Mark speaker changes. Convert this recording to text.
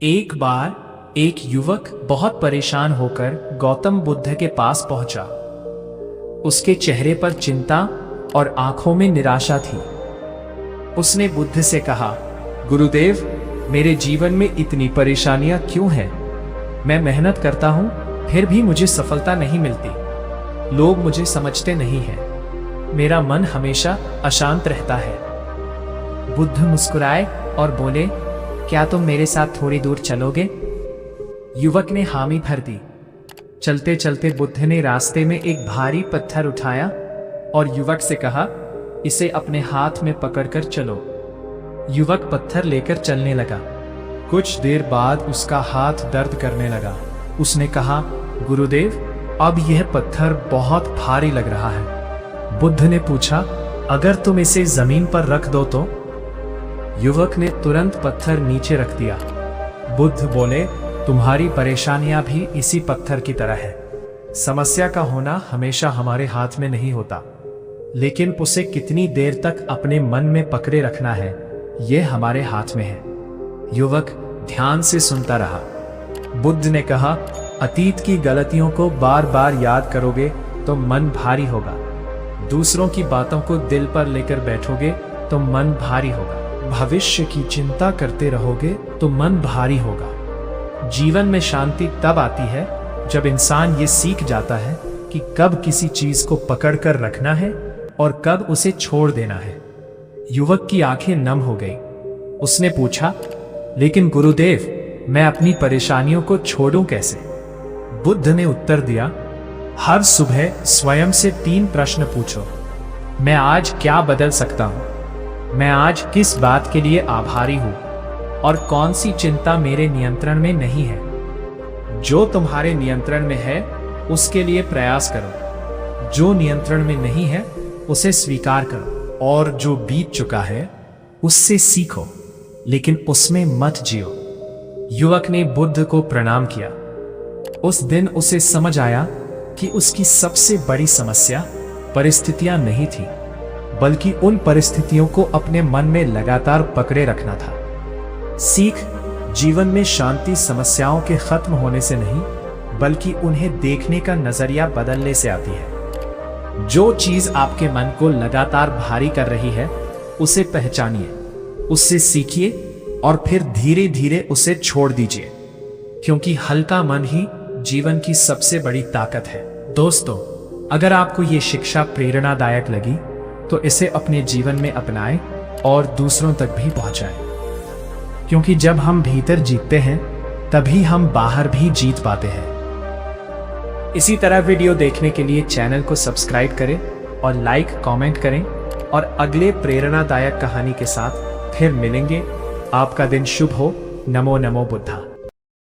Speaker 1: एक बार एक युवक बहुत परेशान होकर गौतम बुद्ध के पास पहुंचा। उसके चेहरे पर चिंता और आंखों में निराशा थी। उसने बुद्ध से कहा, गुरुदेव, मेरे जीवन में इतनी परेशानियां क्यों हैं? मैं मेहनत करता हूं, फिर भी मुझे सफलता नहीं मिलती। लोग मुझे समझते नहीं हैं। मेरा मन हमेशा अशांत रहता है। बुद्ध मुस्कुराए और बोले, क्या तुम मेरे साथ थोड़ी दूर चलोगे? युवक ने हामी भर दी। चलते चलते बुद्ध ने रास्ते में एक भारी पत्थर उठाया और युवक से कहा, इसे अपने हाथ में पकड़कर चलो। युवक पत्थर लेकर चलने लगा। कुछ देर बाद उसका हाथ दर्द करने लगा। उसने कहा, गुरुदेव, अब यह पत्थर बहुत भारी लग रहा है। बुद्ध ने पूछा, अगर तुम इसे जमीन पर रख दो तो? युवक ने तुरंत पत्थर नीचे रख दिया। बुद्ध बोले, तुम्हारी परेशानियां भी इसी पत्थर की तरह है। समस्या का होना हमेशा हमारे हाथ में नहीं होता, लेकिन उसे कितनी देर तक अपने मन में पकड़े रखना है, यह हमारे हाथ में है। युवक ध्यान से सुनता रहा। बुद्ध ने कहा, अतीत की गलतियों को बार बार याद करोगे तो मन भारी होगा। दूसरों की बातों को दिल पर लेकर बैठोगे तो मन भारी होगा। भविष्य की चिंता करते रहोगे तो मन भारी होगा। जीवन में शांति तब आती है जब इंसान ये सीख जाता है कि कब किसी चीज को पकड़कर रखना है और कब उसे छोड़ देना है। युवक की आंखें नम हो गई। उसने पूछा, लेकिन गुरुदेव, मैं अपनी परेशानियों को छोड़ूं कैसे? बुद्ध ने उत्तर दिया, हर सुबह स्वयं से 3 प्रश्न पूछो। मैं आज क्या बदल सकता हूं? मैं आज किस बात के लिए आभारी हूं? और कौन सी चिंता मेरे नियंत्रण में नहीं है? जो तुम्हारे नियंत्रण में है उसके लिए प्रयास करो। जो नियंत्रण में नहीं है उसे स्वीकार करो। और जो बीत चुका है उससे सीखो, लेकिन उसमें मत जियो। युवक ने बुद्ध को प्रणाम किया। उस दिन उसे समझ आया कि उसकी सबसे बड़ी समस्या परिस्थितियां नहीं थी, बल्कि उन परिस्थितियों को अपने मन में लगातार पकड़े रखना था। सीख, जीवन में शांति समस्याओं के खत्म होने से नहीं, बल्कि उन्हें देखने का नजरिया बदलने से आती है। जो चीज आपके मन को लगातार भारी कर रही है, उसे पहचानिए, उससे सीखिए और फिर धीरे धीरे उसे छोड़ दीजिए, क्योंकि हल्का मन ही जीवन की सबसे बड़ी ताकत है। दोस्तों, अगर आपको ये शिक्षा प्रेरणादायक लगी तो इसे अपने जीवन में अपनाएं और दूसरों तक भी पहुंचाएं, क्योंकि जब हम भीतर जीतते हैं तभी हम बाहर भी जीत पाते हैं। इसी तरह वीडियो देखने के लिए चैनल को सब्सक्राइब करें और लाइक कमेंट करें, और अगले प्रेरणादायक कहानी के साथ फिर मिलेंगे। आपका दिन शुभ हो। नमो नमो बुद्धा।